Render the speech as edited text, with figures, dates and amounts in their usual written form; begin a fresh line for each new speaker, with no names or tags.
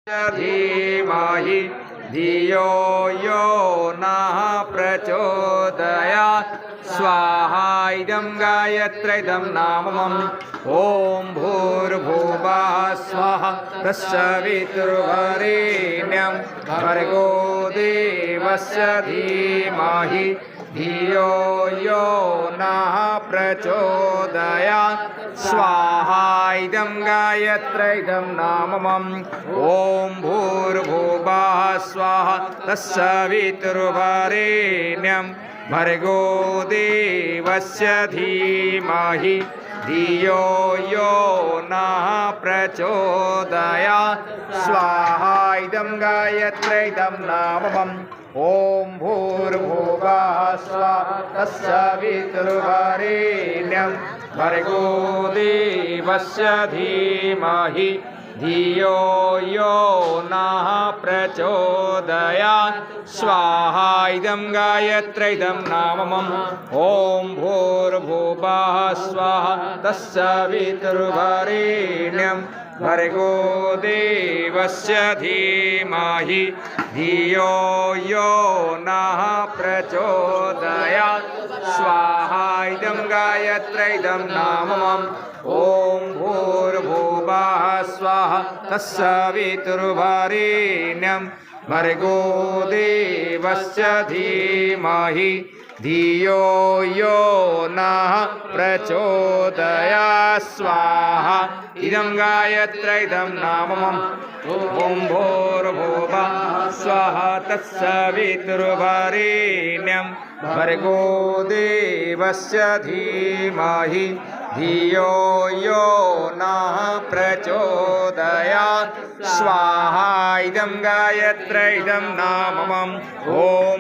धीमहि धियो यो नः प्रचोदयात् स्वाहा इदं गायत्रीदं नामम् ॐ भूर्भुवः स्वः तत्सवितुर्वरेण्यं भर्गो देवस्य धीमहि धियो यो नः प्रचोदयात् स्वाहा इदं गायत्रीदं नामम् ॐ भूर्भुवः स्वः तत्सवितुर्वरेण्यं भर्गो देवस्य धीमहि धियो यो नः प्रचोदयात् स्वाहा इदं गायत्रीदं नामम् ॐ भूर्भुवः स्वः तत्सवितुर्वरेण्यं भर्गो देवस्य धीमहि धियो यो नः प्रचोदयात् स्वाहा इदं गायत्रीदं नामम् ॐ भूर्भुवः स्वः तत्सवितुर्वरेण्यं भर्गो देवस्य धीमहि धियो यो नः प्रचोदयात् स्वाहा इदं गायत्रीदं नामम् ॐ भूर्भुवः स्वः तत्सवितुर्वरेण्यं भर्गो देवस्य धीमहि धियो यो नः प्रचोदयात् स्वाहा इदं गायत्रीदं नामम् ॐ भूर्भुवः स्वः तत्सवितुर्वरेण्यं भर्गो देवस्य धीमहि धियो यो नः प्रचोदयात् स्वाहा इदं गायत्रीदं नामम् ॐ